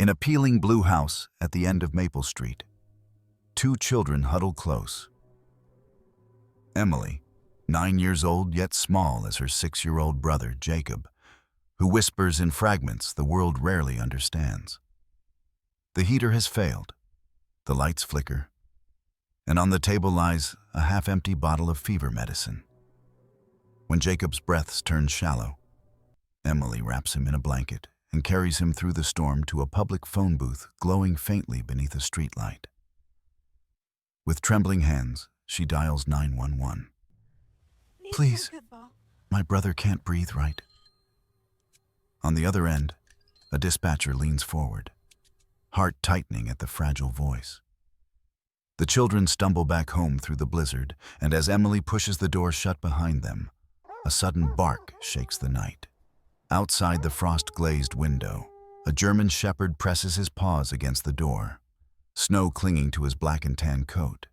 In a peeling blue house at the end of Maple Street, two children huddle close. Emily, 9 years old yet small as her 6-year-old brother, Jacob, who whispers in fragments the world rarely understands. The heater has failed, the lights flicker, and on the table lies a half-empty bottle of fever medicine. When Jacob's breaths turn shallow, Emily wraps him in a blanket and carries him through the storm to a public phone booth glowing faintly beneath a streetlight. With trembling hands, she dials 911. "Please, my brother can't breathe right." On the other end, a dispatcher leans forward, heart tightening at the fragile voice. The children stumble back home through the blizzard, and as Emily pushes the door shut behind them, a sudden bark shakes the night. Outside the frost-glazed window, a German shepherd presses his paws against the door, snow clinging to his black and tan coat.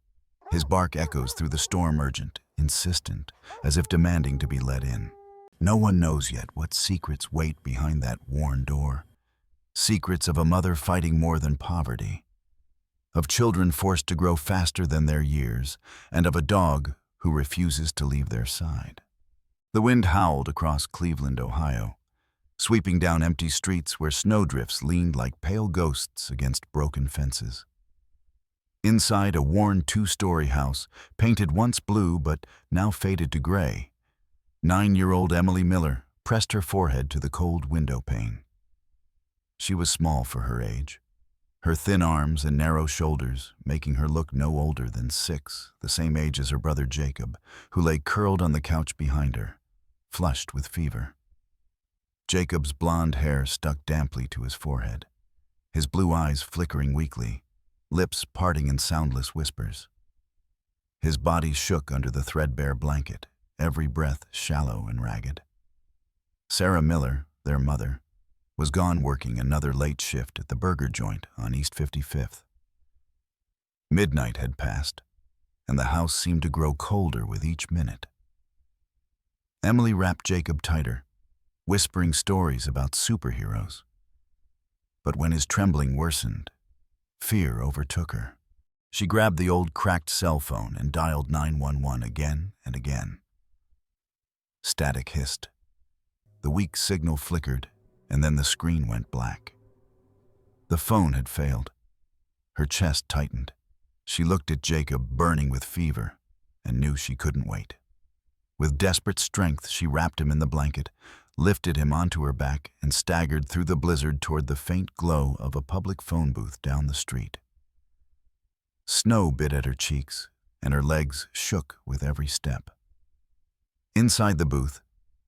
His bark echoes through the storm, urgent, insistent, as if demanding to be let in. No one knows yet what secrets wait behind that worn door. Secrets of a mother fighting more than poverty, of children forced to grow faster than their years, and of a dog who refuses to leave their side. The wind howled across Cleveland, Ohio, sweeping down empty streets where snowdrifts leaned like pale ghosts against broken fences. Inside a worn 2-story house, painted once blue but now faded to gray, 9-year-old Emily Miller pressed her forehead to the cold window pane. She was small for her age, her thin arms and narrow shoulders making her look no older than 6, the same age as her brother Jacob, who lay curled on the couch behind her, flushed with fever. Jacob's blonde hair stuck damply to his forehead, his blue eyes flickering weakly, lips parting in soundless whispers. His body shook under the threadbare blanket, every breath shallow and ragged. Sarah Miller, their mother, was gone working another late shift at the burger joint on East 55th. Midnight had passed, and the house seemed to grow colder with each minute. Emily wrapped Jacob tighter, whispering stories about superheroes. But when his trembling worsened, fear overtook her. She grabbed the old cracked cell phone and dialed 911 again and again. Static hissed. The weak signal flickered, and then the screen went black. The phone had failed. Her chest tightened. She looked at Jacob, burning with fever, and knew she couldn't wait. With desperate strength, she wrapped him in the blanket, lifted him onto her back, and staggered through the blizzard toward the faint glow of a public phone booth down the street. Snow bit at her cheeks, and her legs shook with every step. Inside the booth,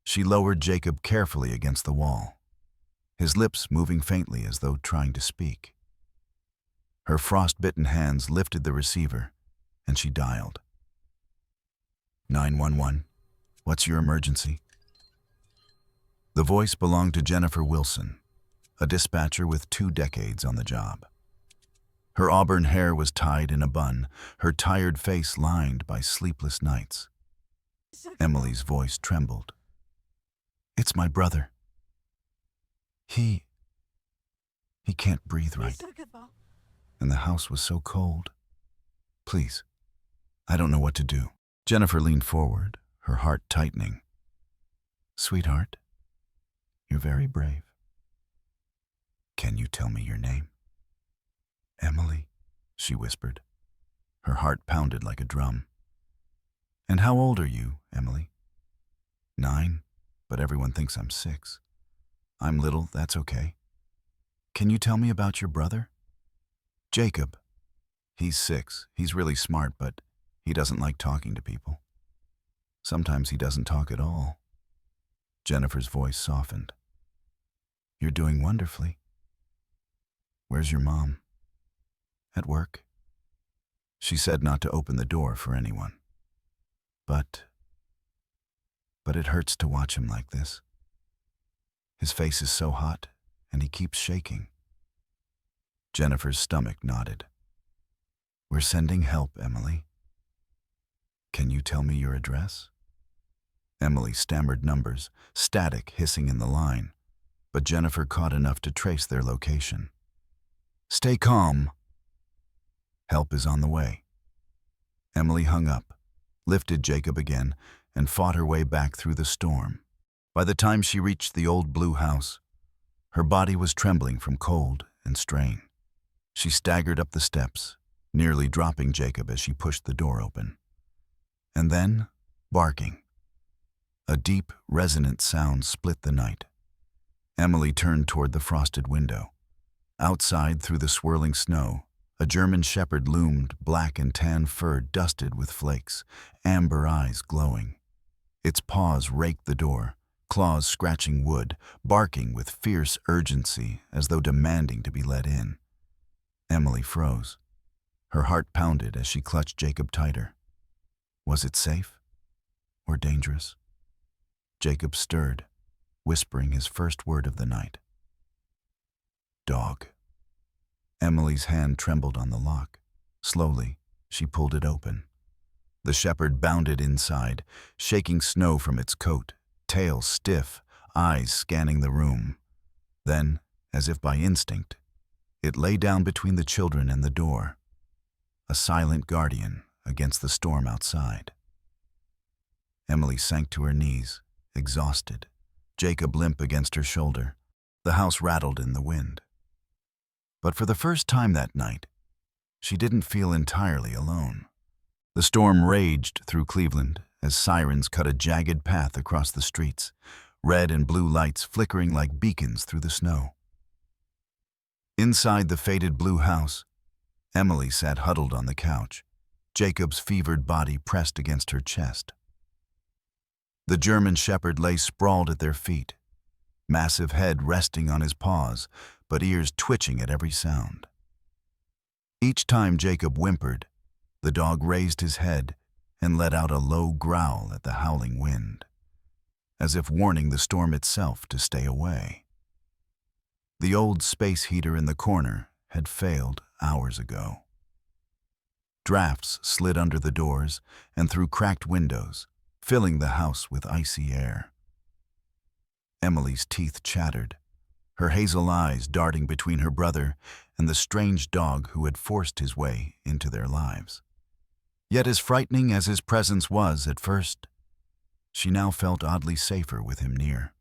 she lowered Jacob carefully against the wall, his lips moving faintly as though trying to speak. Her frost-bitten hands lifted the receiver, and she dialed. 911, what's your emergency? The voice belonged to Jennifer Wilson, a dispatcher with 2 decades on the job. Her auburn hair was tied in a bun, her tired face lined by sleepless nights. Emily's voice trembled. "It's my brother. He can't breathe right. And the house was so cold. Please, I don't know what to do." Jennifer leaned forward, her heart tightening. "Sweetheart, you're very brave. Can you tell me your name?" "Emily," she whispered. Her heart pounded like a drum. "And how old are you, Emily?" 9, but everyone thinks I'm 6. "I'm little, that's okay. Can you tell me about your brother?" "Jacob. He's 6. He's really smart, but he doesn't like talking to people. Sometimes he doesn't talk at all." Jennifer's voice softened. "You're doing wonderfully. Where's your mom?" "At work." She said not to open the door for anyone. But it hurts to watch him like this. His face is so hot, and he keeps shaking. Jennifer's stomach nodded. "We're sending help, Emily. Can you tell me your address?" Emily stammered numbers, static hissing in the line, but Jennifer caught enough to trace their location. Stay calm. Help is on the way. Emily hung up, lifted Jacob again, and fought her way back through the storm. By the time she reached the old blue house, her body was trembling from cold and strain. She staggered up the steps, nearly dropping Jacob as she pushed the door open. And then, barking. A deep, resonant sound split the night. Emily turned toward the frosted window. Outside, through the swirling snow, a German shepherd loomed, black and tan fur dusted with flakes, amber eyes glowing. Its paws raked the door, claws scratching wood, barking with fierce urgency as though demanding to be let in. Emily froze. Her heart pounded as she clutched Jacob tighter. Was it safe or dangerous? Jacob stirred, whispering his first word of the night. Dog. Emily's hand trembled on the lock. Slowly, she pulled it open. The shepherd bounded inside, shaking snow from its coat, tail stiff, eyes scanning the room. Then, as if by instinct, it lay down between the children and the door, a silent guardian against the storm outside. Emily sank to her knees, exhausted, Jacob limp against her shoulder. The house rattled in the wind. But for the first time that night, she didn't feel entirely alone. The storm raged through Cleveland as sirens cut a jagged path across the streets, red and blue lights flickering like beacons through the snow. Inside the faded blue house, Emily sat huddled on the couch, Jacob's fevered body pressed against her chest. The German shepherd lay sprawled at their feet, massive head resting on his paws, but ears twitching at every sound. Each time Jacob whimpered, the dog raised his head and let out a low growl at the howling wind, as if warning the storm itself to stay away. The old space heater in the corner had failed hours ago. Drafts slid under the doors and through cracked windows, filling the house with icy air. Emily's teeth chattered, her hazel eyes darting between her brother and the strange dog who had forced his way into their lives. Yet as frightening as his presence was at first, she now felt oddly safer with him near.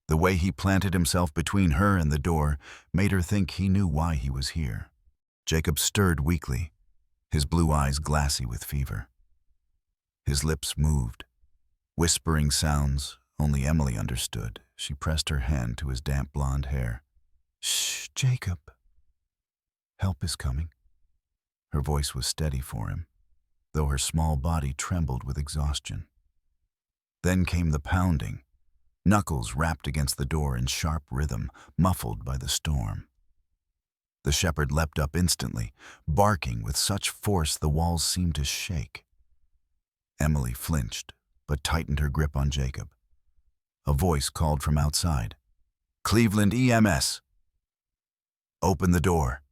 The way he planted himself between her and the door made her think he knew why he was here. Jacob stirred weakly, his blue eyes glassy with fever. His lips moved, whispering sounds only Emily understood. She pressed her hand to his damp blonde hair. "Shh, Jacob. Help is coming." Her voice was steady for him, though her small body trembled with exhaustion. Then came the pounding, knuckles rapped against the door in sharp rhythm, muffled by the storm. The shepherd leapt up instantly, barking with such force the walls seemed to shake. Emily flinched, but tightened her grip on Jacob. A voice called from outside. "Cleveland EMS! Open the door."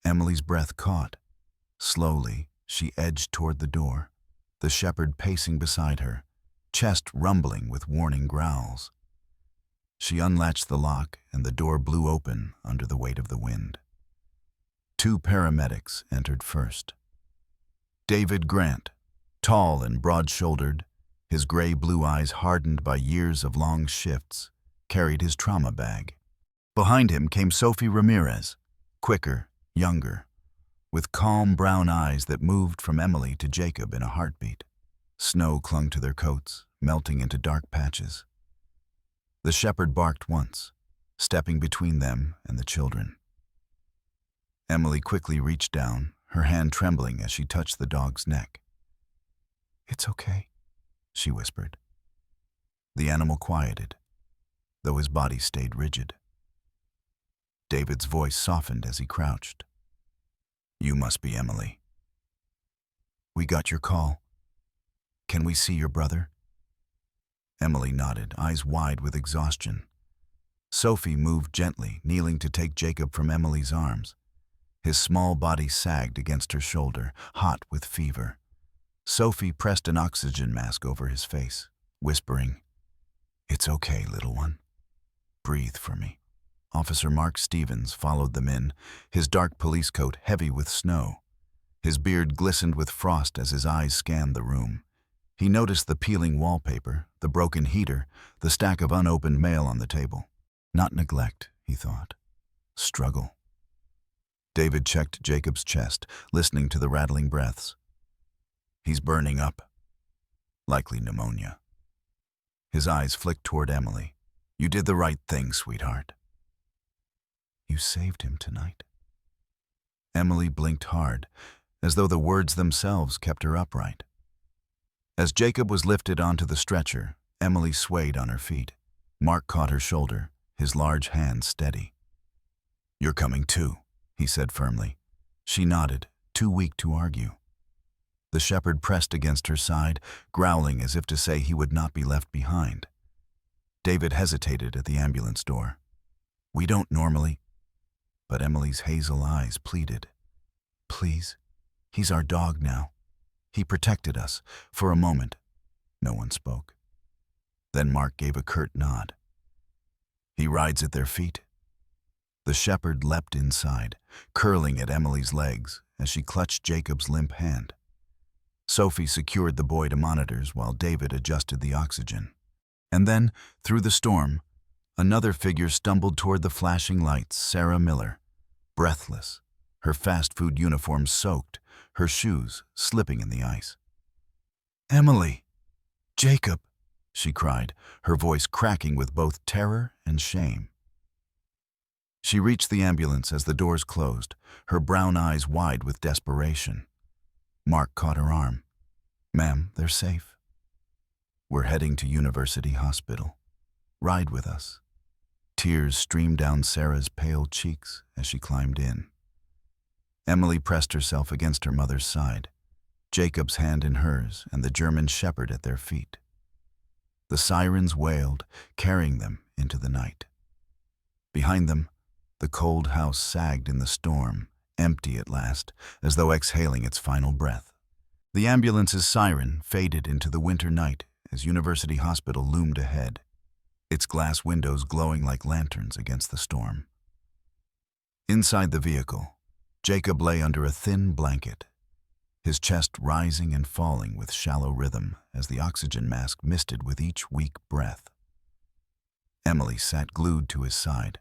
Emily's breath caught. Slowly, she edged toward the door, the shepherd pacing beside her, chest rumbling with warning growls. She unlatched the lock and the door blew open under the weight of the wind. 2 paramedics entered first. David Grant, tall and broad-shouldered, his gray-blue eyes hardened by years of long shifts, carried his trauma bag. Behind him came Sophie Ramirez, quicker, younger, with calm brown eyes that moved from Emily to Jacob in a heartbeat. Snow clung to their coats, melting into dark patches. The shepherd barked once, stepping between them and the children. Emily quickly reached down, her hand trembling as she touched the dog's neck. "It's okay," she whispered. The animal quieted, though his body stayed rigid. David's voice softened as he crouched. "You must be Emily. We got your call. Can we see your brother?" Emily nodded, eyes wide with exhaustion. Sophie moved gently, kneeling to take Jacob from Emily's arms. His small body sagged against her shoulder, hot with fever. Sophie pressed an oxygen mask over his face, whispering, "It's okay, little one. Breathe for me." Officer Mark Stevens followed them in, his dark police coat heavy with snow. His beard glistened with frost as his eyes scanned the room. He noticed the peeling wallpaper, the broken heater, the stack of unopened mail on the table. Not neglect, he thought. Struggle. David checked Jacob's chest, listening to the rattling breaths. He's burning up. Likely pneumonia. His eyes flicked toward Emily. You did the right thing, sweetheart. You saved him tonight. Emily blinked hard, as though the words themselves kept her upright. As Jacob was lifted onto the stretcher, Emily swayed on her feet. Mark caught her shoulder, his large hand steady. You're coming too, he said firmly. She nodded, too weak to argue. The shepherd pressed against her side, growling as if to say he would not be left behind. David hesitated at the ambulance door. We don't normally... But Emily's hazel eyes pleaded. Please, he's our dog now. He protected us. For a moment, no one spoke. Then Mark gave a curt nod. He rides at their feet. The shepherd leapt inside, curling at Emily's legs as she clutched Jacob's limp hand. Sophie secured the boy to monitors while David adjusted the oxygen. And then, through the storm, another figure stumbled toward the flashing lights, Sarah Miller, breathless, her fast food uniform soaked, her shoes slipping in the ice. Emily! Jacob! She cried, her voice cracking with both terror and shame. She reached the ambulance as the doors closed, her brown eyes wide with desperation. Mark caught her arm. Ma'am, they're safe. We're heading to University Hospital. Ride with us. Tears streamed down Sarah's pale cheeks as she climbed in. Emily pressed herself against her mother's side, Jacob's hand in hers and the German shepherd at their feet. The sirens wailed, carrying them into the night. Behind them, the cold house sagged in the storm, empty at last, as though exhaling its final breath. The ambulance's siren faded into the winter night as University Hospital loomed ahead, its glass windows glowing like lanterns against the storm. Inside the vehicle, Jacob lay under a thin blanket, his chest rising and falling with shallow rhythm as the oxygen mask misted with each weak breath. Emily sat glued to his side,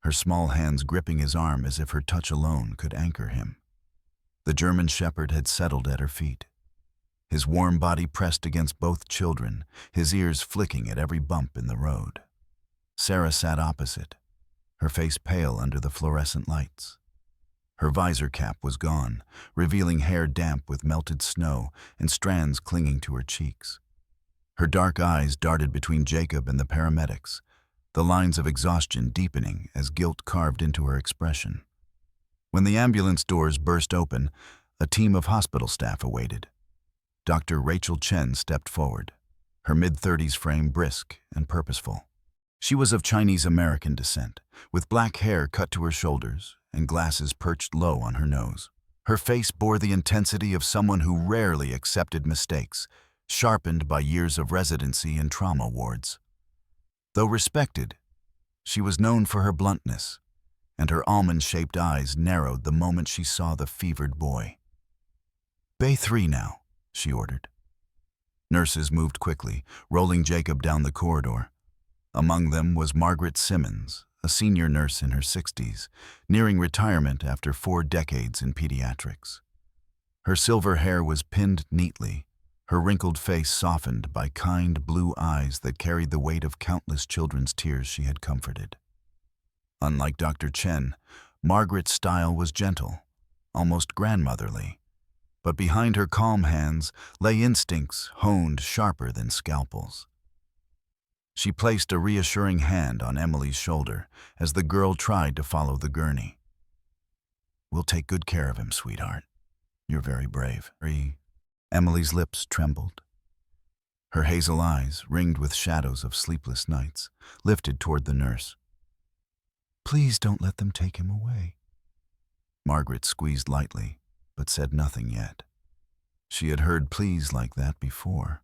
her small hands gripping his arm as if her touch alone could anchor him. The German shepherd had settled at her feet, his warm body pressed against both children, his ears flicking at every bump in the road. Sarah sat opposite, her face pale under the fluorescent lights. Her visor cap was gone, revealing hair damp with melted snow and strands clinging to her cheeks. Her dark eyes darted between Jacob and the paramedics, the lines of exhaustion deepening as guilt carved into her expression. When the ambulance doors burst open, a team of hospital staff awaited. Dr. Rachel Chen stepped forward, her mid-30s frame brisk and purposeful. She was of Chinese-American descent, with black hair cut to her shoulders and glasses perched low on her nose. Her face bore the intensity of someone who rarely accepted mistakes, sharpened by years of residency in trauma wards. Though respected, she was known for her bluntness, and her almond-shaped eyes narrowed the moment she saw the fevered boy. "Bay 3 now," she ordered. Nurses moved quickly, rolling Jacob down the corridor. Among them was Margaret Simmons, a senior nurse in her 60s, nearing retirement after 4 decades in pediatrics. Her silver hair was pinned neatly, her wrinkled face softened by kind blue eyes that carried the weight of countless children's tears she had comforted. Unlike Dr. Chen, Margaret's style was gentle, almost grandmotherly, but behind her calm hands lay instincts honed sharper than scalpels. She placed a reassuring hand on Emily's shoulder as the girl tried to follow the gurney. "We'll take good care of him, sweetheart. You're very brave." Emily's lips trembled. Her hazel eyes, ringed with shadows of sleepless nights, lifted toward the nurse. "Please don't let them take him away." Margaret squeezed lightly, but said nothing yet. She had heard pleas like that before.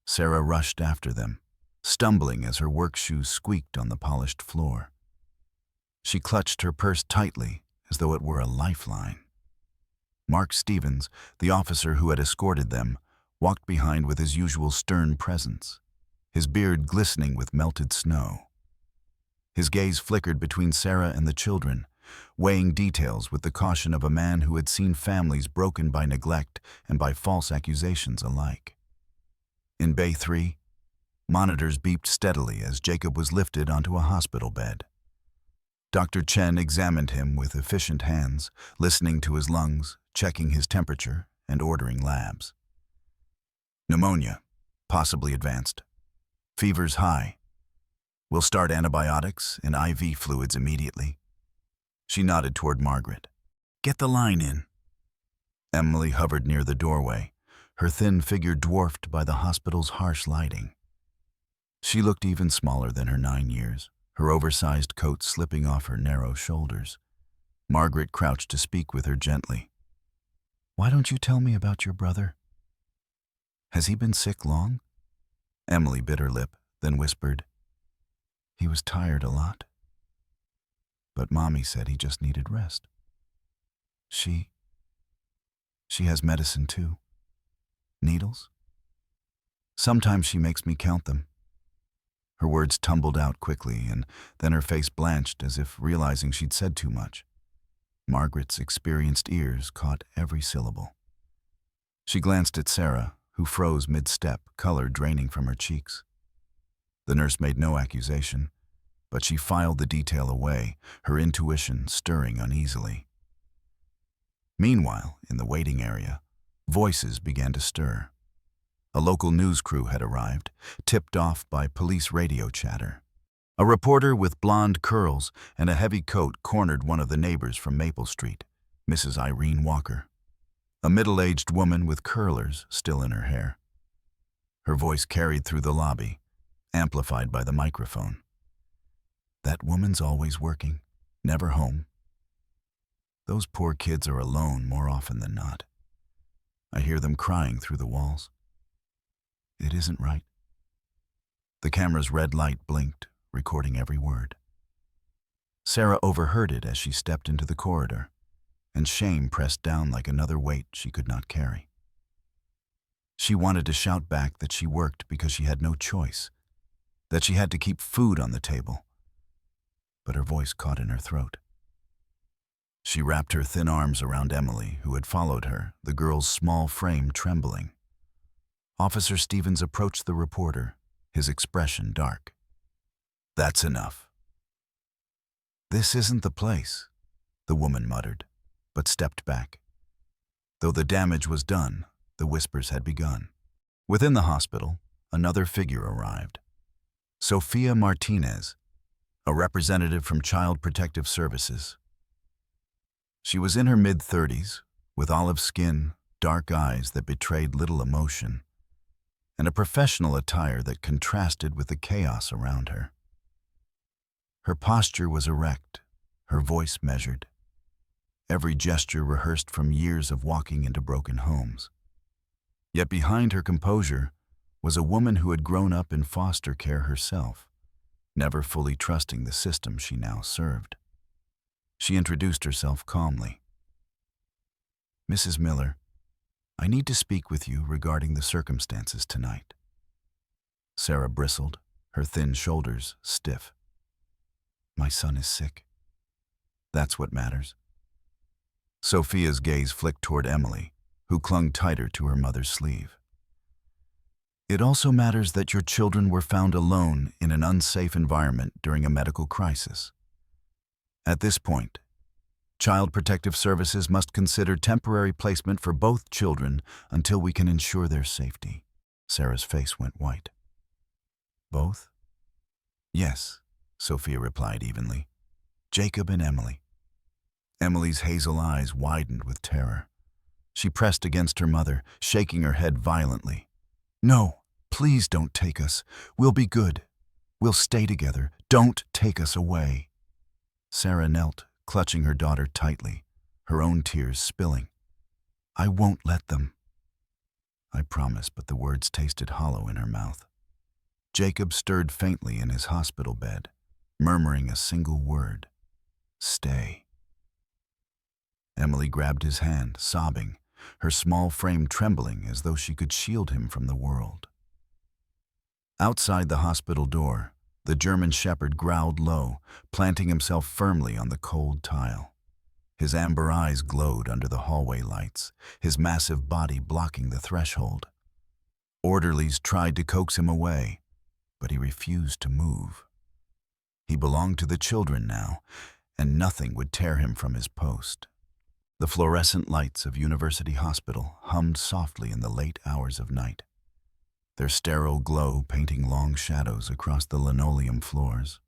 Sarah rushed after them, stumbling as her work shoes squeaked on the polished floor. She clutched her purse tightly, as though it were a lifeline. Mark Stevens, the officer who had escorted them, walked behind with his usual stern presence, his beard glistening with melted snow. His gaze flickered between Sarah and the children, weighing details with the caution of a man who had seen families broken by neglect and by false accusations alike. In Bay 3, monitors beeped steadily as Jacob was lifted onto a hospital bed. Dr. Chen examined him with efficient hands, listening to his lungs, checking his temperature, and ordering labs. Pneumonia, possibly advanced. Fever's high. We'll start antibiotics and IV fluids immediately. She nodded toward Margaret. Get the line in. Emily hovered near the doorway, her thin figure dwarfed by the hospital's harsh lighting. She looked even smaller than her 9 years, her oversized coat slipping off her narrow shoulders. Margaret crouched to speak with her gently. Why don't you tell me about your brother? Has he been sick long? Emily bit her lip, then whispered, He was tired a lot. But Mommy said he just needed rest. She has medicine too. Needles? Sometimes she makes me count them. Her words tumbled out quickly, and then her face blanched as if realizing she'd said too much. Margaret's experienced ears caught every syllable. She glanced at Sarah, who froze mid-step, color draining from her cheeks. The nurse made no accusation, but she filed the detail away, her intuition stirring uneasily. Meanwhile, in the waiting area, voices began to stir. A local news crew had arrived, tipped off by police radio chatter. A reporter with blonde curls and a heavy coat cornered one of the neighbors from Maple Street, Mrs. Irene Walker, a middle-aged woman with curlers still in her hair. Her voice carried through the lobby, amplified by the microphone. That woman's always working, never home. Those poor kids are alone more often than not. I hear them crying through the walls. It isn't right. The camera's red light blinked, recording every word. Sarah overheard it as she stepped into the corridor, and shame pressed down like another weight she could not carry. She wanted to shout back that she worked because she had no choice, that she had to keep food on the table, but her voice caught in her throat. She wrapped her thin arms around Emily, who had followed her, the girl's small frame trembling. Officer Stevens approached the reporter, his expression dark. That's enough. This isn't the place, the woman muttered, but stepped back. Though the damage was done, the whispers had begun. Within the hospital, another figure arrived. Sophia Martinez, a representative from Child Protective Services. She was in her mid-30s, with olive skin, dark eyes that betrayed little emotion, and a professional attire that contrasted with the chaos around her. Her posture was erect, her voice measured, every gesture rehearsed from years of walking into broken homes. Yet behind her composure was a woman who had grown up in foster care herself, never fully trusting the system she now served. She introduced herself calmly. Mrs. Miller, I need to speak with you regarding the circumstances tonight. Sarah bristled, her thin shoulders stiff. My son is sick. That's what matters. Sophia's gaze flicked toward Emily, who clung tighter to her mother's sleeve. It also matters that your children were found alone in an unsafe environment during a medical crisis. At this point, Child Protective Services must consider temporary placement for both children until we can ensure their safety. Sarah's face went white. Both? Yes, Sophia replied evenly. Jacob and Emily. Emily's hazel eyes widened with terror. She pressed against her mother, shaking her head violently. No, please don't take us. We'll be good. We'll stay together. Don't take us away. Sarah knelt, clutching her daughter tightly, her own tears spilling. I won't let them. I promise, but the words tasted hollow in her mouth. Jacob stirred faintly in his hospital bed, murmuring a single word. Stay. Emily grabbed his hand, sobbing, her small frame trembling as though she could shield him from the world. Outside the hospital door, the German shepherd growled low, planting himself firmly on the cold tile. His amber eyes glowed under the hallway lights, his massive body blocking the threshold. Orderlies tried to coax him away, but he refused to move. He belonged to the children now, and nothing would tear him from his post. The fluorescent lights of University Hospital hummed softly in the late hours of night, their sterile glow painting long shadows across the linoleum floors.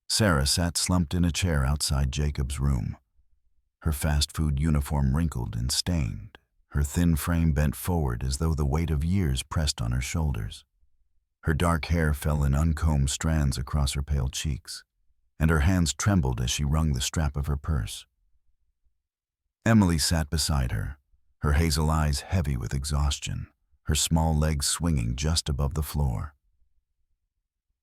Sarah sat slumped in a chair outside Jacob's room, her fast food uniform wrinkled and stained, her thin frame bent forward as though the weight of years pressed on her shoulders. Her dark hair fell in uncombed strands across her pale cheeks, and her hands trembled as she wrung the strap of her purse. Emily sat beside her, her hazel eyes heavy with exhaustion, her small legs swinging just above the floor.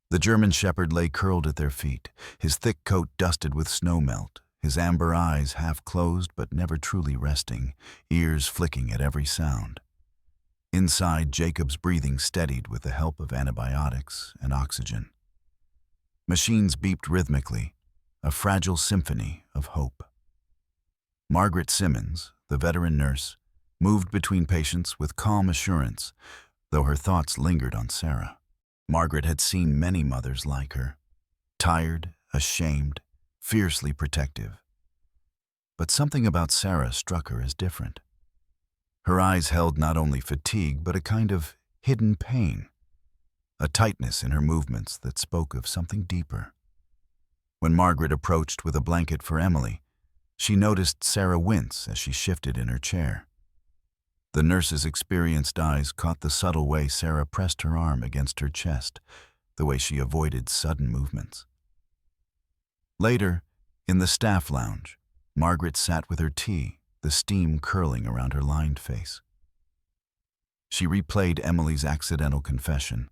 The German shepherd lay curled at their feet, his thick coat dusted with snowmelt, his amber eyes half closed but never truly resting, ears flicking at every sound. Inside, Jacob's breathing steadied with the help of antibiotics and oxygen. Machines beeped rhythmically, a fragile symphony of hope. Margaret Simmons, the veteran nurse, moved between patients with calm assurance, though her thoughts lingered on Sarah. Margaret had seen many mothers like her, tired, ashamed, fiercely protective. But something about Sarah struck her as different. Her eyes held not only fatigue, but a kind of hidden pain, a tightness in her movements that spoke of something deeper. When Margaret approached with a blanket for Emily, she noticed Sarah wince as she shifted in her chair. The nurse's experienced eyes caught the subtle way Sarah pressed her arm against her chest, the way she avoided sudden movements. Later, in the staff lounge, Margaret sat with her tea, the steam curling around her lined face. She replayed Emily's accidental confession.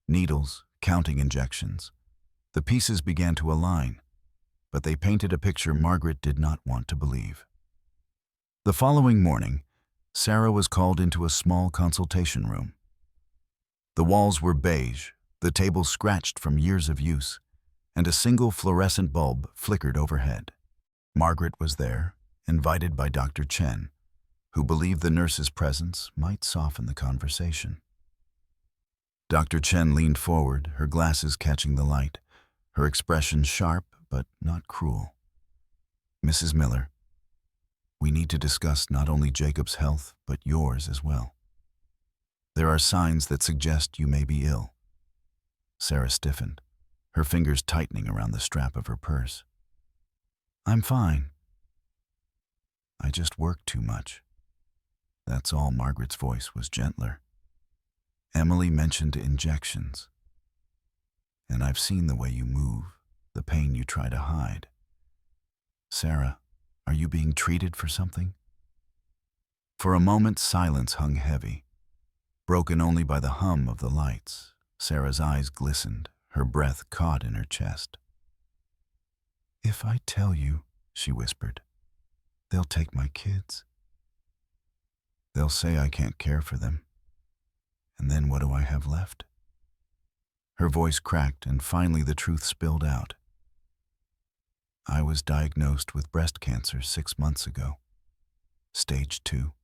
Needles, counting injections. The pieces began to align, but they painted a picture Margaret did not want to believe. The following morning, Sarah was called into a small consultation room. The walls were beige, the table scratched from years of use, and a single fluorescent bulb flickered overhead. Margaret was there, invited by Dr. Chen, who believed the nurse's presence might soften the conversation. Dr. Chen leaned forward, her glasses catching the light, her expression sharp but not cruel. "Mrs. Miller, we need to discuss not only Jacob's health, but yours as well. There are signs that suggest you may be ill." Sarah stiffened, her fingers tightening around the strap of her purse. "I'm fine. I just work too much." That's all. Margaret's voice was gentler. "Emily mentioned injections. And I've seen the way you move, the pain you try to hide. Sarah, are you being treated for something?" For a moment, silence hung heavy, broken only by the hum of the lights. Sarah's eyes glistened, her breath caught in her chest. "If I tell you," she whispered, "they'll take my kids. They'll say I can't care for them. And then what do I have left?" Her voice cracked, and finally the truth spilled out. "I was diagnosed with breast cancer 6 months ago. Stage 2.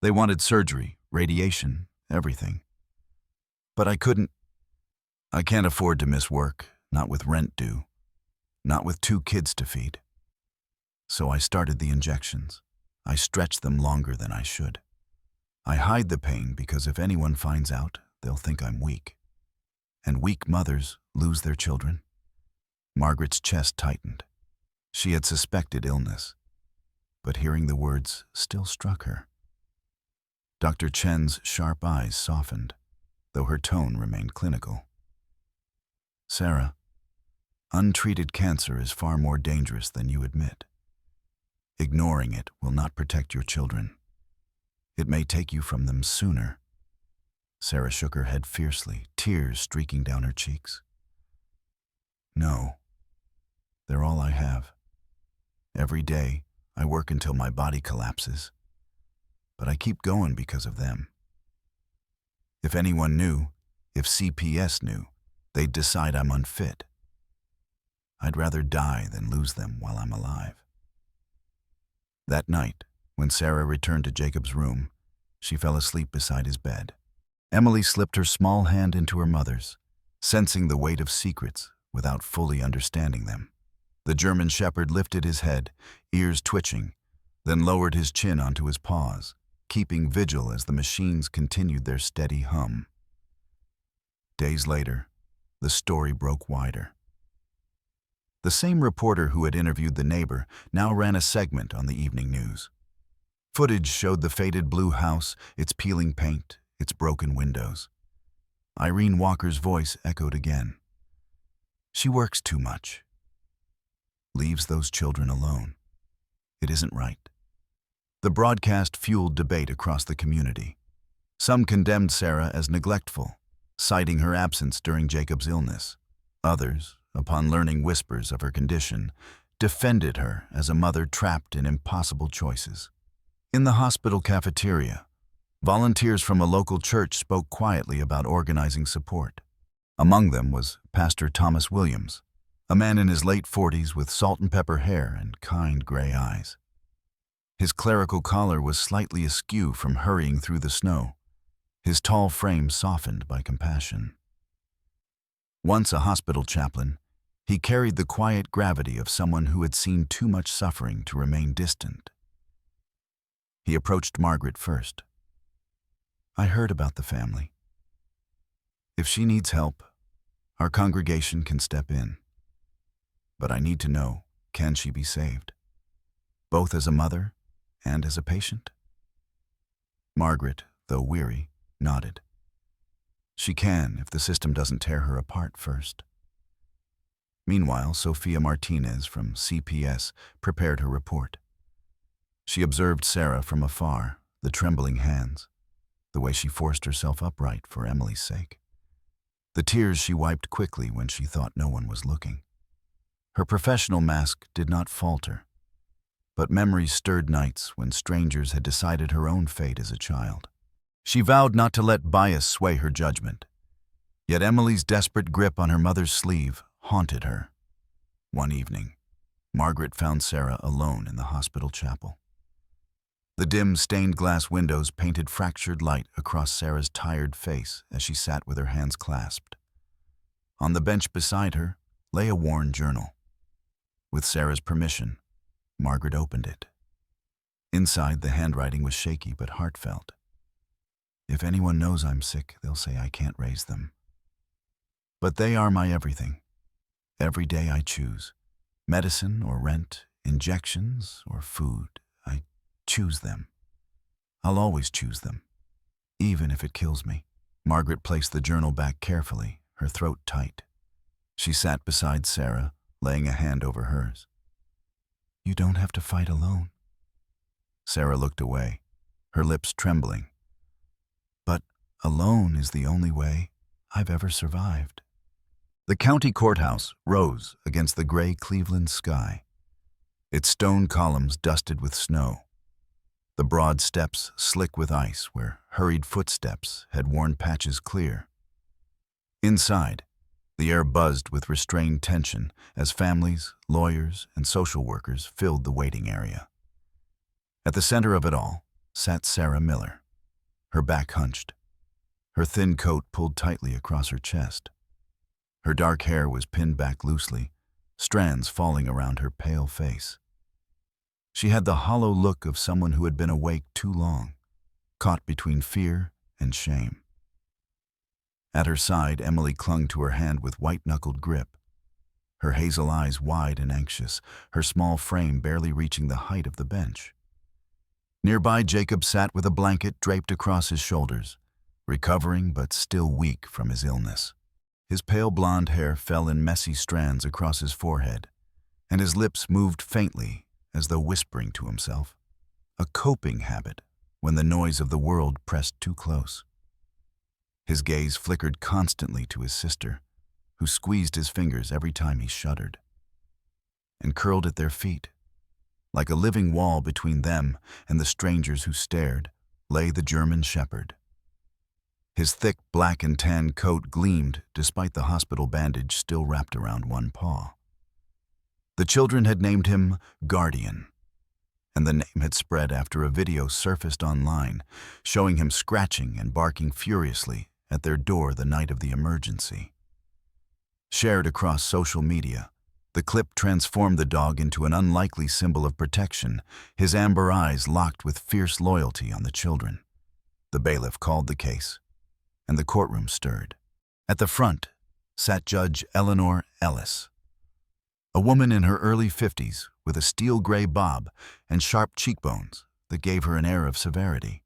They wanted surgery, radiation, everything. But I couldn't. I can't afford to miss work, not with rent due, not with 2 kids to feed. So I started the injections. I stretched them longer than I should. I hide the pain because if anyone finds out, they'll think I'm weak. And weak mothers lose their children." Margaret's chest tightened. She had suspected illness, but hearing the words still struck her. Dr. Chen's sharp eyes softened, though her tone remained clinical. "Sarah, untreated cancer is far more dangerous than you admit. Ignoring it will not protect your children. It may take you from them sooner." Sarah shook her head fiercely, tears streaking down her cheeks. "No, they're all I have. Every day, I work until my body collapses. But I keep going because of them. If anyone knew, if CPS knew, they'd decide I'm unfit. I'd rather die than lose them while I'm alive. That night, when Sarah returned to Jacob's room, she fell asleep beside his bed. Emily slipped her small hand into her mother's, sensing the weight of secrets without fully understanding them. The German shepherd lifted his head, ears twitching, then lowered his chin onto his paws, keeping vigil as the machines continued their steady hum. Days later, the story broke wider. The same reporter who had interviewed the neighbor now ran a segment on the evening news. Footage showed the faded blue house, its peeling paint, its broken windows. Irene Walker's voice echoed again. She works too much. Leaves those children alone. It isn't right. The broadcast fueled debate across the community. Some condemned Sarah as neglectful, citing her absence during Jacob's illness. Others, upon learning whispers of her condition, defended her as a mother trapped in impossible choices. In the hospital cafeteria, volunteers from a local church spoke quietly about organizing support. Among them was Pastor Thomas Williams, a man in his late 40s with salt and pepper hair and kind gray eyes. His clerical collar was slightly askew from hurrying through the snow, his tall frame softened by compassion. Once a hospital chaplain, he carried the quiet gravity of someone who had seen too much suffering to remain distant. He approached Margaret first. I heard about the family. If she needs help, our congregation can step in. But I need to know, can she be saved? Both as a mother and as a patient? Margaret, though weary, nodded. She can if the system doesn't tear her apart first. Meanwhile, Sophia Martinez from CPS prepared her report. She observed Sarah from afar, the trembling hands, the way she forced herself upright for Emily's sake. The tears she wiped quickly when she thought no one was looking. Her professional mask did not falter, but memories stirred nights when strangers had decided her own fate as a child. She vowed not to let bias sway her judgment. Yet Emily's desperate grip on her mother's sleeve haunted her. One evening, Margaret found Sarah alone in the hospital chapel. The dim, stained-glass windows painted fractured light across Sarah's tired face as she sat with her hands clasped. On the bench beside her lay a worn journal. With Sarah's permission, Margaret opened it. Inside, the handwriting was shaky but heartfelt. If anyone knows I'm sick, they'll say I can't raise them. But they are my everything. Every day I choose. Medicine or rent, injections or food. I choose them. I'll always choose them, even if it kills me. Margaret placed the journal back carefully, her throat tight. She sat beside Sarah, laying a hand over hers. You don't have to fight alone. Sarah looked away, her lips trembling. But alone is the only way I've ever survived. The county courthouse rose against the gray Cleveland sky, its stone columns dusted with snow, the broad steps slick with ice where hurried footsteps had worn patches clear. Inside, the air buzzed with restrained tension as families, lawyers, and social workers filled the waiting area. At the center of it all sat Sarah Miller, her back hunched, her thin coat pulled tightly across her chest. Her dark hair was pinned back loosely, strands falling around her pale face. She had the hollow look of someone who had been awake too long, caught between fear and shame. At her side, Emily clung to her hand with white-knuckled grip, her hazel eyes wide and anxious, her small frame barely reaching the height of the bench. Nearby, Jacob sat with a blanket draped across his shoulders, recovering but still weak from his illness. His pale blonde hair fell in messy strands across his forehead, and his lips moved faintly as though whispering to himself, a coping habit when the noise of the world pressed too close. His gaze flickered constantly to his sister, who squeezed his fingers every time he shuddered. And curled at their feet, Like a living wall between them and the strangers who stared, lay the German shepherd. His thick black and tan coat gleamed despite the hospital bandage still wrapped around one paw. The children had named him Guardian, and the name had spread after a video surfaced online showing him scratching and barking furiously at their door the night of the emergency. Shared across social media, the clip transformed the dog into an unlikely symbol of protection, his amber eyes locked with fierce loyalty on the children. The bailiff called the case, and the courtroom stirred. At the front sat Judge Eleanor Ellis, a woman in her early 50s with a steel gray bob and sharp cheekbones that gave her an air of severity.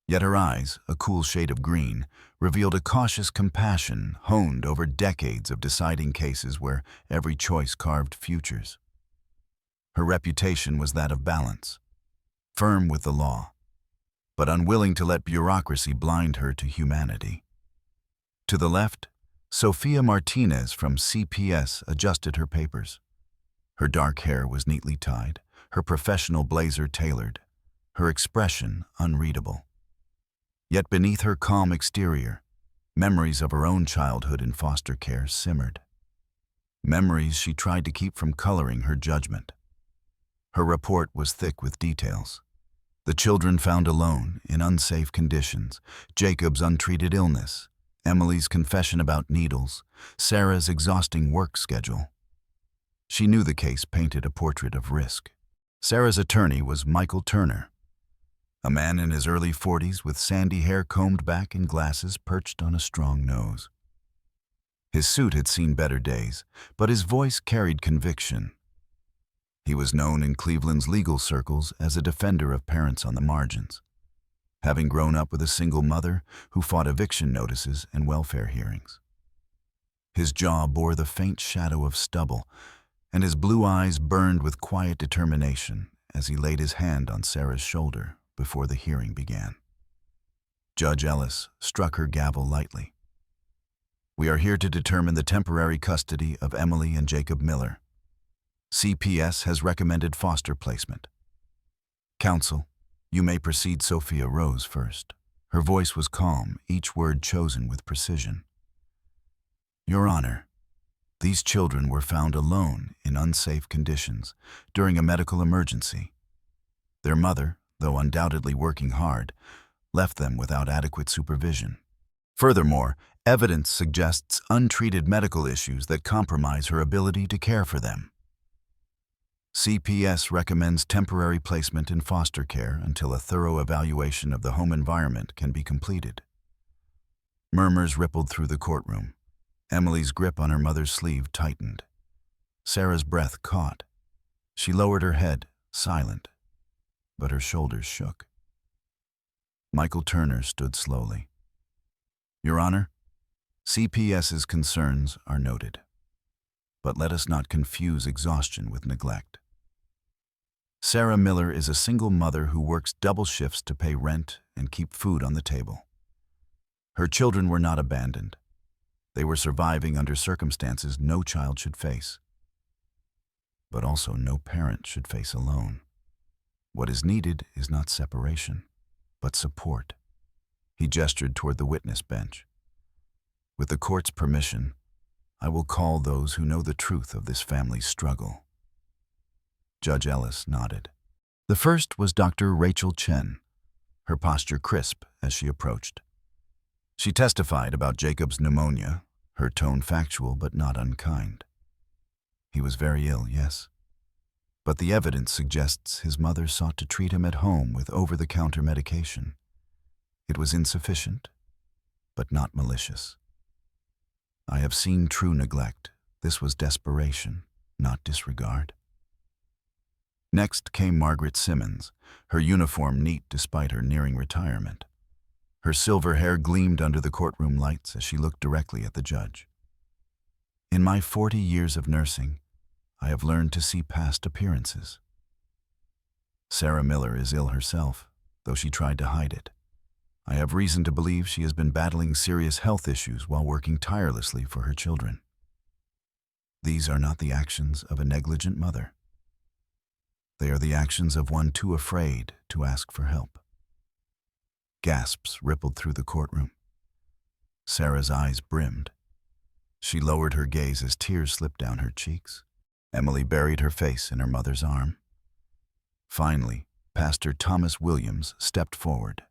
Yet her eyes, a cool shade of green, revealed a cautious compassion honed over decades of deciding cases where every choice carved futures. Her reputation was that of balance, firm with the law, but unwilling to let bureaucracy blind her to humanity. To the left, Sophia Martinez from CPS adjusted her papers. Her dark hair was neatly tied, her professional blazer tailored, her expression unreadable. Yet beneath her calm exterior, memories of her own childhood in foster care simmered. Memories she tried to keep from coloring her judgment. Her report was thick with details. The children found alone, in unsafe conditions, Jacob's untreated illness, Emily's confession about needles, Sarah's exhausting work schedule. She knew the case painted a portrait of risk. Sarah's attorney was Michael Turner, a man in his early 40s with sandy hair combed back and glasses perched on a strong nose. His suit had seen better days, but his voice carried conviction. He was known in Cleveland's legal circles as a defender of parents on the margins, having grown up with a single mother who fought eviction notices and welfare hearings. His jaw bore the faint shadow of stubble, and his blue eyes burned with quiet determination as he laid his hand on Sarah's shoulder before the hearing began. Judge Ellis struck her gavel lightly. "We are here to determine the temporary custody of Emily and Jacob Miller. CPS has recommended foster placement. Counsel, you may proceed." Sophia rose first. Her voice was calm, each word chosen with precision. "Your Honor, these children were found alone in unsafe conditions during a medical emergency. Their mother, though undoubtedly working hard, left them without adequate supervision. Furthermore, evidence suggests untreated medical issues that compromise her ability to care for them. CPS recommends temporary placement in foster care until a thorough evaluation of the home environment can be completed." Murmurs rippled through the courtroom. Emily's grip on her mother's sleeve tightened. Sarah's breath caught. She lowered her head, silent, but her shoulders shook. Michael Turner stood slowly. "Your Honor, CPS's concerns are noted, but let us not confuse exhaustion with neglect. Sarah Miller is a single mother who works double shifts to pay rent and keep food on the table. Her children were not abandoned. They were surviving under circumstances no child should face, but also no parent should face alone. What is needed is not separation, but support." He gestured toward the witness bench. "With the court's permission, I will call those who know the truth of this family's struggle." Judge Ellis nodded. The first was Dr. Rachel Chen, her posture crisp as she approached. She testified about Jacob's pneumonia, her tone factual but not unkind. He was very ill, yes, but the evidence suggests his mother sought to treat him at home with over-the-counter medication. It was insufficient, but not malicious. I have seen true neglect. This was desperation, not disregard. Next came Margaret Simmons, her uniform neat despite her nearing retirement. Her silver hair gleamed under the courtroom lights as she looked directly at the judge. "In my 40 years of nursing, I have learned to see past appearances. Sarah Miller is ill herself, though she tried to hide it. I have reason to believe she has been battling serious health issues while working tirelessly for her children. These are not the actions of a negligent mother. They are the actions of one too afraid to ask for help. Gasps rippled through the courtroom. Sarah's eyes brimmed. She lowered her gaze as tears slipped down her cheeks. Emily buried her face in her mother's arm. Finally, Pastor Thomas Williams stepped forward,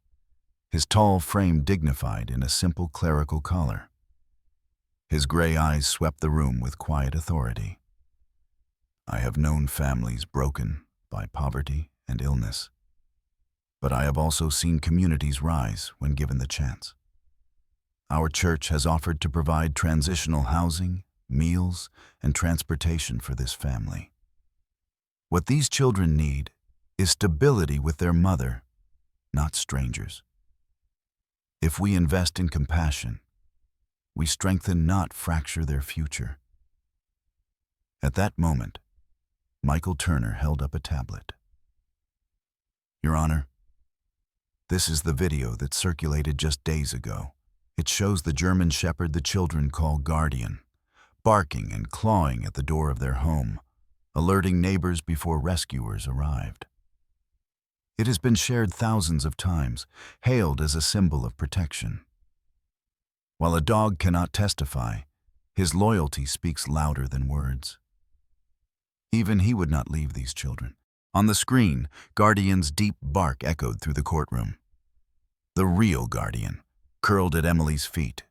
his tall frame dignified in a simple clerical collar. His gray eyes swept the room with quiet authority. I have known families broken by poverty and illness, but I have also seen communities rise when given the chance. Our church has offered to provide transitional housing, meals, and transportation for this family. What these children need is stability with their mother, not strangers. If we invest in compassion, we strengthen, not fracture their future. At that moment, Michael Turner held up a tablet. Your Honor, this is the video that circulated just days ago. It shows the German shepherd the children call Guardian, barking and clawing at the door of their home, alerting neighbors before rescuers arrived. It has been shared thousands of times, hailed as a symbol of protection. While a dog cannot testify, his loyalty speaks louder than words. Even he would not leave these children. On the screen, Guardian's deep bark echoed through the courtroom. The real Guardian, curled at Emily's feet,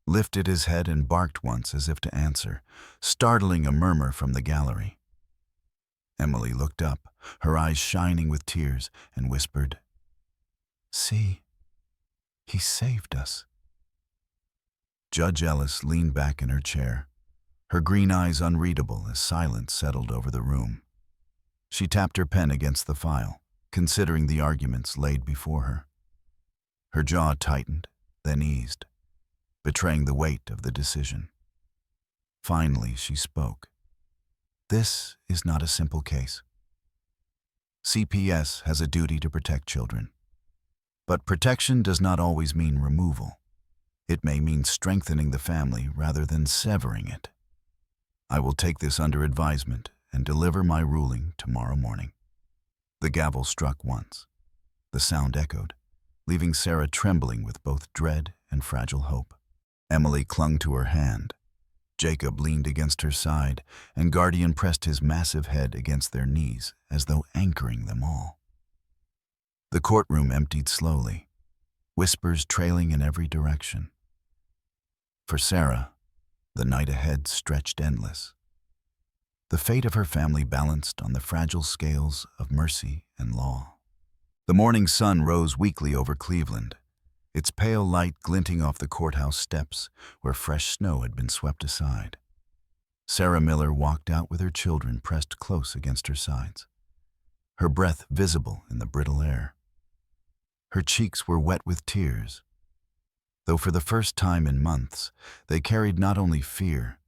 lifted his head and barked once as if to answer, startling a murmur from the gallery. Emily looked up, her eyes shining with tears, and whispered, "See, he saved us." Judge Ellis leaned back in her chair, her green eyes unreadable as silence settled over the room. She tapped her pen against the file, considering the arguments laid before her. Her jaw tightened, then eased, betraying the weight of the decision. Finally, she spoke. This is not a simple case. CPS has a duty to protect children, but protection does not always mean removal. It may mean strengthening the family rather than severing it. I will take this under advisement and deliver my ruling tomorrow morning. The gavel struck once. The sound echoed, leaving Sarah trembling with both dread and fragile hope. Emily clung to her hand. Jacob leaned against her side, and Guardian pressed his massive head against their knees as though anchoring them all. The courtroom emptied slowly, whispers trailing in every direction. For Sarah, the night ahead stretched endless. The fate of her family balanced on the fragile scales of mercy and law. The morning sun rose weakly over Cleveland, its pale light glinting off the courthouse steps where fresh snow had been swept aside. Sarah Miller walked out with her children pressed close against her sides, her breath visible in the brittle air. Her cheeks were wet with tears, though for the first time in months they carried not only fear,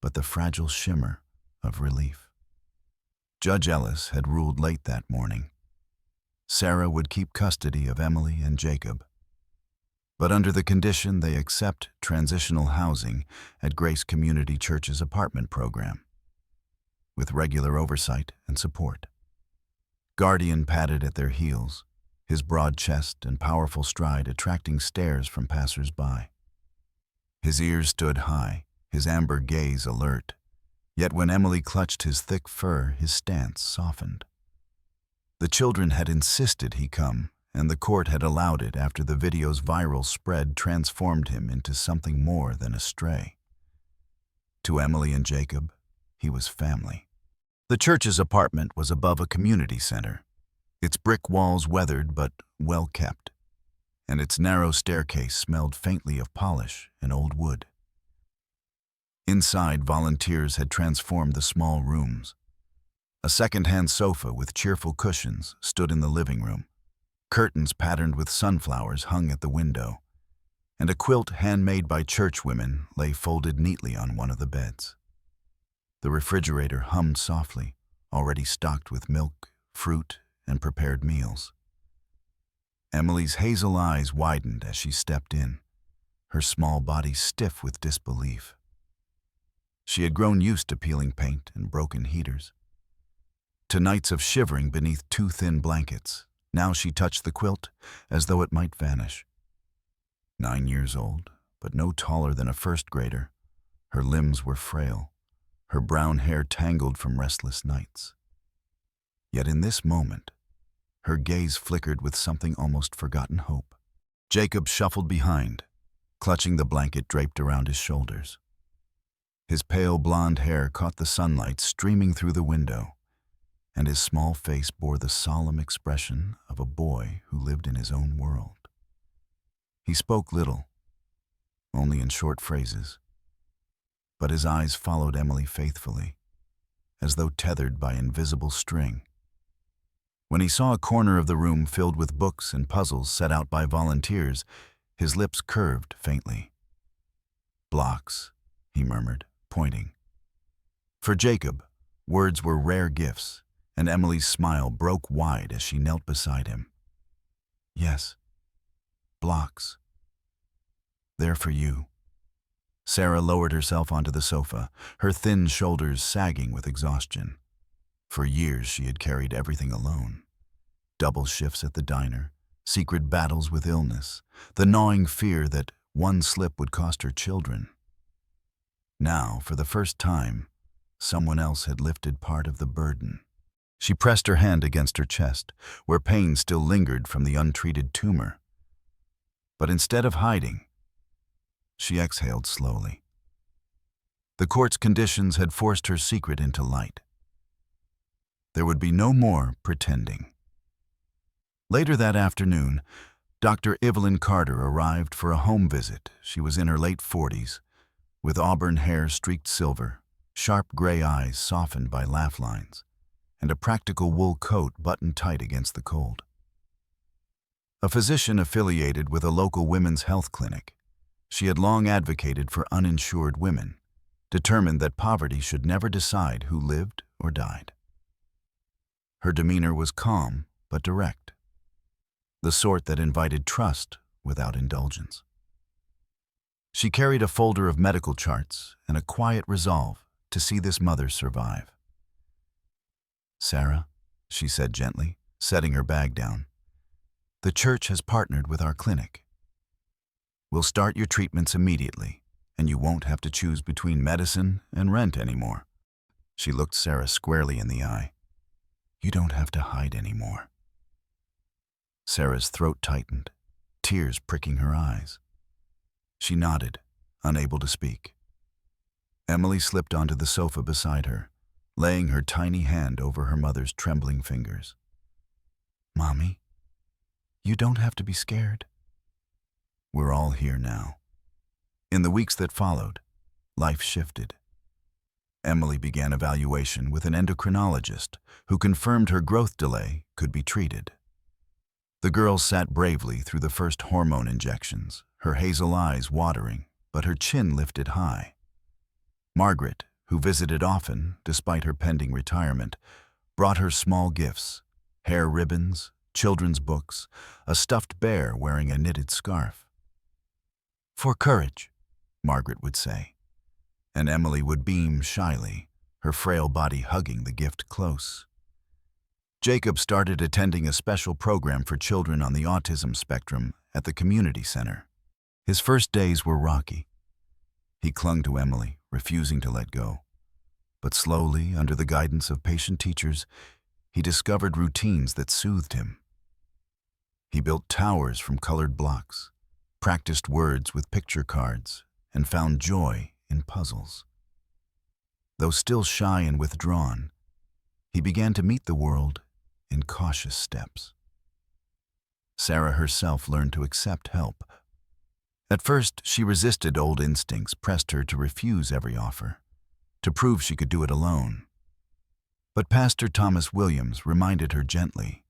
but the fragile shimmer of relief. Judge Ellis had ruled late that morning. Sarah would keep custody of Emily and Jacob, but under the condition they accept transitional housing at Grace Community Church's apartment program, with regular oversight and support. Guardian padded at their heels, his broad chest and powerful stride attracting stares from passers-by. His ears stood high, his amber gaze alert, yet when Emily clutched his thick fur, his stance softened. The children had insisted he come, and the court had allowed it after the video's viral spread transformed him into something more than a stray. To Emily and Jacob, he was family. The church's apartment was above a community center, its brick walls weathered but well kept, and its narrow staircase smelled faintly of polish and old wood. Inside, volunteers had transformed the small rooms. A second-hand sofa with cheerful cushions stood in the living room. Curtains patterned with sunflowers hung at the window, and a quilt handmade by church women lay folded neatly on one of the beds. The refrigerator hummed softly, already stocked with milk, fruit, and prepared meals. Emily's hazel eyes widened as she stepped in, her small body stiff with disbelief. She had grown used to peeling paint and broken heaters. to nights of shivering beneath too thin blankets. Now she touched the quilt as though it might vanish. 9 years old, but no taller than a first grader. Her limbs were frail, her brown hair tangled from restless nights. Yet in this moment, her gaze flickered with something almost forgotten hope. Jacob shuffled behind, clutching the blanket draped around his shoulders. His pale blonde hair caught the sunlight streaming through the window, and his small face bore the solemn expression of a boy who lived in his own world. He spoke little, only in short phrases, but his eyes followed Emily faithfully, as though tethered by invisible string. When he saw a corner of the room filled with books and puzzles set out by volunteers, his lips curved faintly. "Blocks," he murmured, pointing. For Jacob, words were rare gifts, and Emily's smile broke wide as she knelt beside him. "Yes, blocks. They're for you." Sarah lowered herself onto the sofa, her thin shoulders sagging with exhaustion. For years she had carried everything alone. Double shifts at the diner, secret battles with illness, the gnawing fear that one slip would cost her children. Now, for the first time, someone else had lifted part of the burden. She pressed her hand against her chest, where pain still lingered from the untreated tumor. But instead of hiding, she exhaled slowly. The court's conditions had forced her secret into light. There would be no more pretending. Later that afternoon, Dr. Evelyn Carter arrived for a home visit. She was in her late 40s, with auburn hair streaked silver, sharp gray eyes softened by laugh lines, and a practical wool coat buttoned tight against the cold. A physician affiliated with a local women's health clinic, she had long advocated for uninsured women, determined that poverty should never decide who lived or died. Her demeanor was calm but direct, the sort that invited trust without indulgence. She carried a folder of medical charts and a quiet resolve to see this mother survive. "Sarah," she said gently, setting her bag down, "the church has partnered with our clinic. We'll start your treatments immediately, and you won't have to choose between medicine and rent anymore." She looked Sarah squarely in the eye. "You don't have to hide anymore." Sarah's throat tightened, tears pricking her eyes. She nodded, unable to speak. Emily slipped onto the sofa beside her, laying her tiny hand over her mother's trembling fingers. "Mommy, you don't have to be scared. We're all here now." In the weeks that followed, life shifted. Emily began evaluation with an endocrinologist who confirmed her growth delay could be treated. The girl sat bravely through the first hormone injections, her hazel eyes watering, but her chin lifted high. Margaret, who visited often despite her pending retirement, brought her small gifts: hair ribbons, children's books, a stuffed bear wearing a knitted scarf. "For courage," Margaret would say, and Emily would beam shyly, her frail body hugging the gift close. Jacob started attending a special program for children on the autism spectrum at the community center. His first days were rocky. He clung to Emily, refusing to let go. But slowly, under the guidance of patient teachers, he discovered routines that soothed him. He built towers from colored blocks, practiced words with picture cards, and found joy in puzzles. Though still shy and withdrawn, he began to meet the world in cautious steps. Sarah herself learned to accept help. At first, she resisted old instincts, pressed her to refuse every offer, to prove she could do it alone. But Pastor Thomas Williams reminded her gently,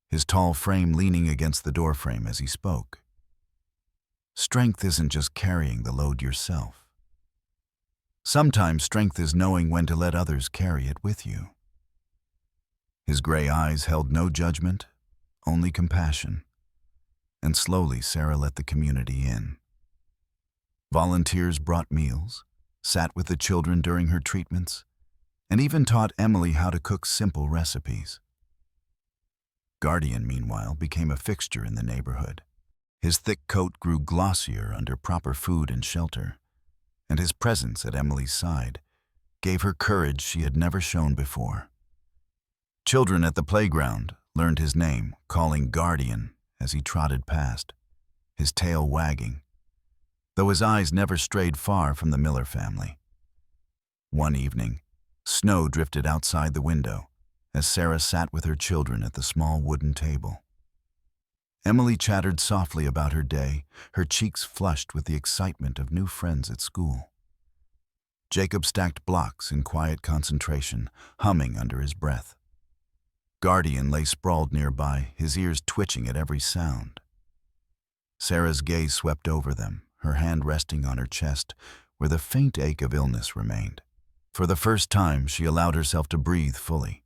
his tall frame leaning against the doorframe as he spoke. Strength isn't just carrying the load yourself. Sometimes strength is knowing when to let others carry it with you. His gray eyes held no judgment, only compassion. And slowly Sarah let the community in. Volunteers brought meals, sat with the children during her treatments, and even taught Emily how to cook simple recipes. Guardian, meanwhile, became a fixture in the neighborhood. His thick coat grew glossier under proper food and shelter, and his presence at Emily's side gave her courage she had never shown before. Children at the playground learned his name, calling Guardian as he trotted past, his tail wagging, though his eyes never strayed far from the Miller family. One evening, snow drifted outside the window as Sarah sat with her children at the small wooden table. Emily chattered softly about her day, her cheeks flushed with the excitement of new friends at school. Jacob stacked blocks in quiet concentration, humming under his breath. Guardian lay sprawled nearby, his ears twitching at every sound. Sarah's gaze swept over them, her hand resting on her chest, where the faint ache of illness remained. For the first time, she allowed herself to breathe fully.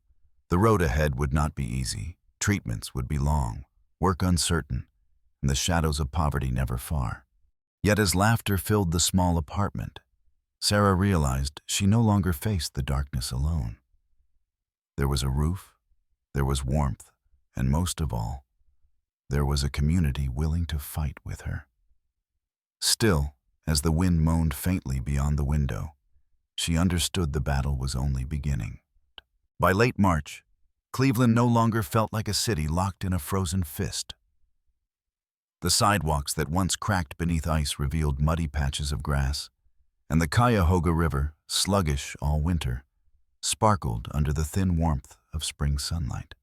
The road ahead would not be easy. Treatments would be long, work uncertain, and the shadows of poverty never far. Yet as laughter filled the small apartment, Sarah realized she no longer faced the darkness alone. There was a roof, there was warmth, and most of all, there was a community willing to fight with her. Still, as the wind moaned faintly beyond the window, she understood the battle was only beginning. By late March, Cleveland no longer felt like a city locked in a frozen fist. The sidewalks that once cracked beneath ice revealed muddy patches of grass, and the Cuyahoga River, sluggish all winter, sparkled under the thin warmth of spring sunlight.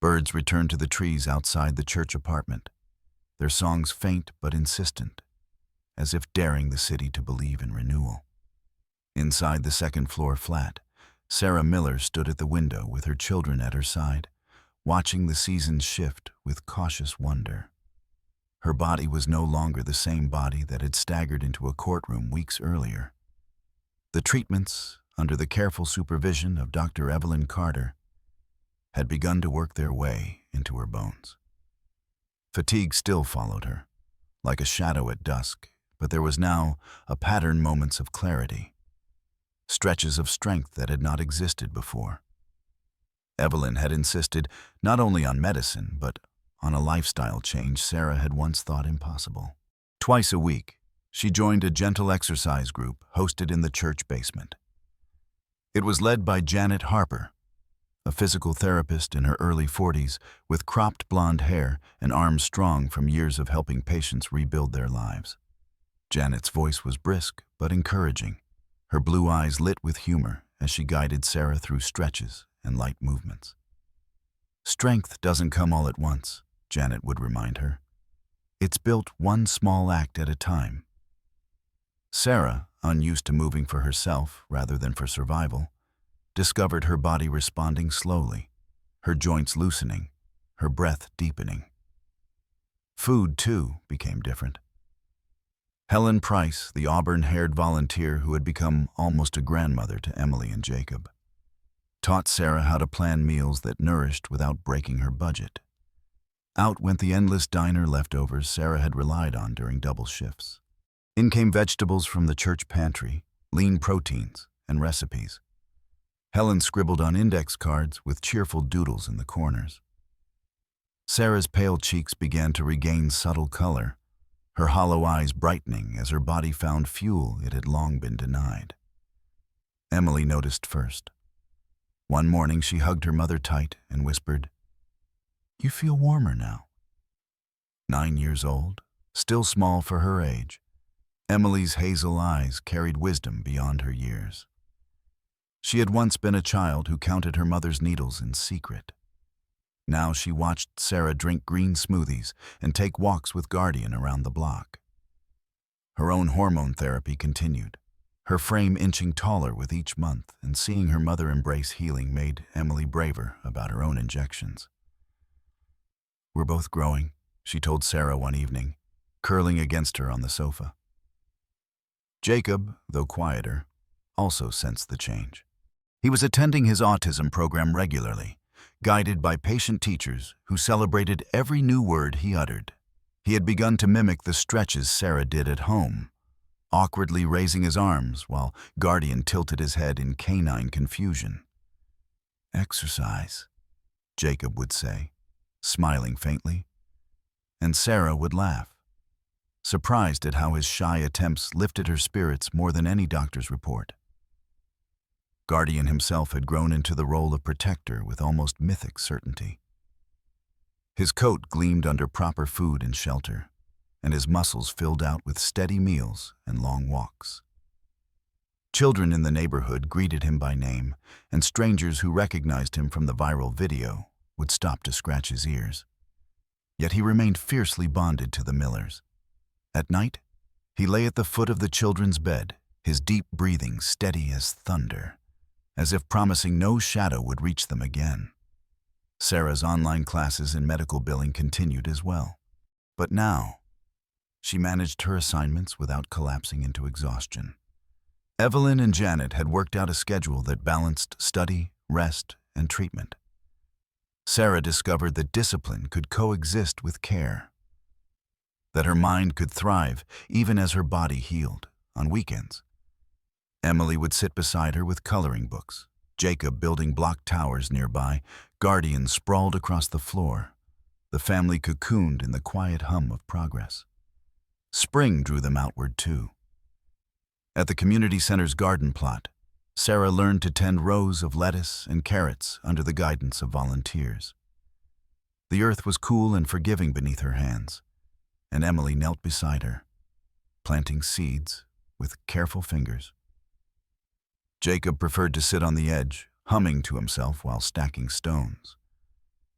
Birds returned to the trees outside the church apartment, their songs faint but insistent, as if daring the city to believe in renewal. Inside the second-floor flat, Sarah Miller stood at the window with her children at her side, watching the seasons shift with cautious wonder. Her body was no longer the same body that had staggered into a courtroom weeks earlier. The treatments, under the careful supervision of Dr. Evelyn Carter, had begun to work their way into her bones. Fatigue still followed her, like a shadow at dusk, but there was now a pattern, moments of clarity, stretches of strength that had not existed before. Evelyn had insisted not only on medicine, but on a lifestyle change Sarah had once thought impossible. Twice a week, she joined a gentle exercise group hosted in the church basement. It was led by Janet Harper, a physical therapist in her early 40s with cropped blonde hair and arms strong from years of helping patients rebuild their lives. Janet's voice was brisk but encouraging, her blue eyes lit with humor as she guided Sarah through stretches and light movements. "Strength doesn't come all at once," Janet would remind her. "It's built one small act at a time." Sarah, unused to moving for herself rather than for survival, discovered her body responding slowly, her joints loosening, her breath deepening. Food, too, became different. Helen Price, the auburn-haired volunteer who had become almost a grandmother to Emily and Jacob, taught Sarah how to plan meals that nourished without breaking her budget. Out went the endless diner leftovers Sarah had relied on during double shifts. In came vegetables from the church pantry, lean proteins, and recipes. Helen scribbled on index cards with cheerful doodles in the corners. Sarah's pale cheeks began to regain subtle color, her hollow eyes brightening as her body found fuel it had long been denied. Emily noticed first. One morning she hugged her mother tight and whispered, "You feel warmer now." 9 years old, still small for her age, Emily's hazel eyes carried wisdom beyond her years. She had once been a child who counted her mother's needles in secret. Now she watched Sarah drink green smoothies and take walks with Guardian around the block. Her own hormone therapy continued, her frame inching taller with each month, and seeing her mother embrace healing made Emily braver about her own injections. "We're both growing," she told Sarah one evening, curling against her on the sofa. Jacob, though quieter, also sensed the change. He was attending his autism program regularly, guided by patient teachers who celebrated every new word he uttered. He had begun to mimic the stretches Sarah did at home, awkwardly raising his arms while Guardian tilted his head in canine confusion. "Exercise," Jacob would say, smiling faintly, and Sarah would laugh, surprised at how his shy attempts lifted her spirits more than any doctor's report. Guardian himself had grown into the role of protector with almost mythic certainty. His coat gleamed under proper food and shelter, and his muscles filled out with steady meals and long walks. Children in the neighborhood greeted him by name, and strangers who recognized him from the viral video would stop to scratch his ears. Yet he remained fiercely bonded to the Millers. At night, he lay at the foot of the children's bed, his deep breathing steady as thunder, as if promising no shadow would reach them again. Sarah's online classes in medical billing continued as well. But now, she managed her assignments without collapsing into exhaustion. Evelyn and Janet had worked out a schedule that balanced study, rest, and treatment. Sarah discovered that discipline could coexist with care, that her mind could thrive even as her body healed on weekends. Emily would sit beside her with coloring books, Jacob building block towers nearby, Guardian sprawled across the floor. The family cocooned in the quiet hum of progress. Spring drew them outward too. At the community center's garden plot, Sarah learned to tend rows of lettuce and carrots under the guidance of volunteers. The earth was cool and forgiving beneath her hands, and Emily knelt beside her, planting seeds with careful fingers. Jacob preferred to sit on the edge, humming to himself while stacking stones.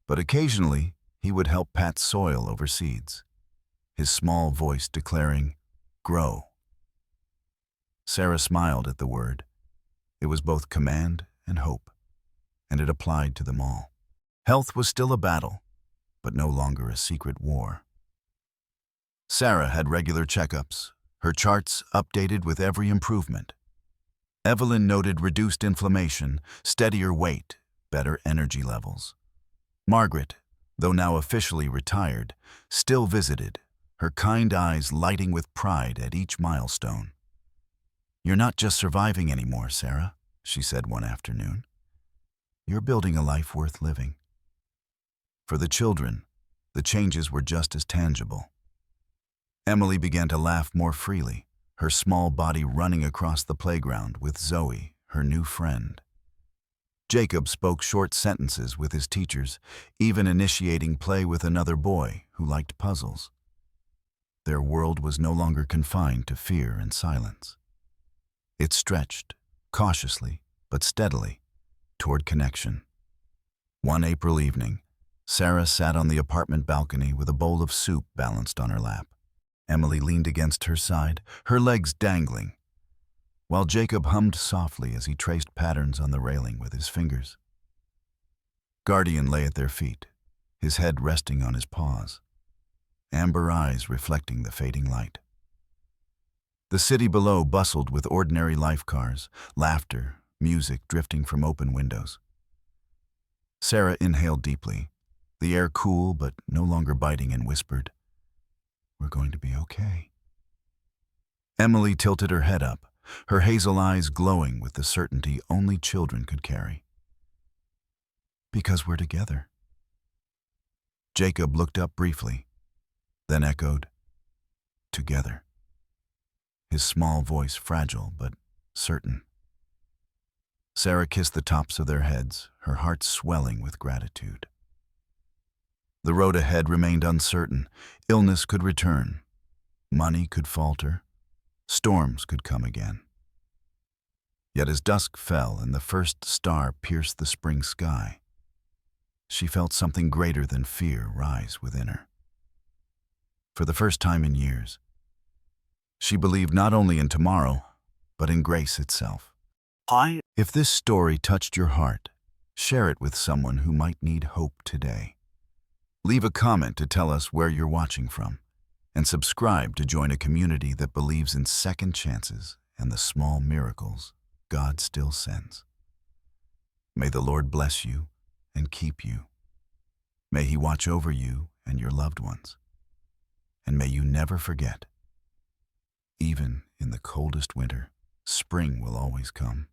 But occasionally, he would help pat soil over seeds, his small voice declaring, "Grow." Sarah smiled at the word. It was both command and hope, and it applied to them all. Health was still a battle, but no longer a secret war. Sarah had regular checkups, her charts updated with every improvement. Evelyn noted reduced inflammation, steadier weight, better energy levels. Margaret, though now officially retired, still visited, her kind eyes lighting with pride at each milestone. "You're not just surviving anymore, Sarah," she said one afternoon. "You're building a life worth living." For the children, the changes were just as tangible. Emily began to laugh more freely, her small body running across the playground with Zoe, her new friend. Jacob spoke short sentences with his teachers, even initiating play with another boy who liked puzzles. Their world was no longer confined to fear and silence. It stretched, cautiously but steadily, toward connection. One April evening, Sarah sat on the apartment balcony with a bowl of soup balanced on her lap. Emily leaned against her side, her legs dangling, while Jacob hummed softly as he traced patterns on the railing with his fingers. Guardian lay at their feet, his head resting on his paws, amber eyes reflecting the fading light. The city below bustled with ordinary life cars, laughter, music drifting from open windows. Sarah inhaled deeply, the air cool but no longer biting, and whispered, "We're going to be okay." Emily tilted her head up, her hazel eyes glowing with the certainty only children could carry. "Because we're together." Jacob looked up briefly, then echoed, "Together." His small voice fragile but certain. Sarah kissed the tops of their heads, her heart swelling with gratitude. The road ahead remained uncertain. Illness could return. Money could falter. Storms could come again. Yet as dusk fell and the first star pierced the spring sky, she felt something greater than fear rise within her. For the first time in years, she believed not only in tomorrow, but in grace itself. If this story touched your heart, share it with someone who might need hope today. Leave a comment to tell us where you're watching from, and subscribe to join a community that believes in second chances and the small miracles God still sends. May the Lord bless you and keep you. May He watch over you and your loved ones. And may you never forget, even in the coldest winter, spring will always come.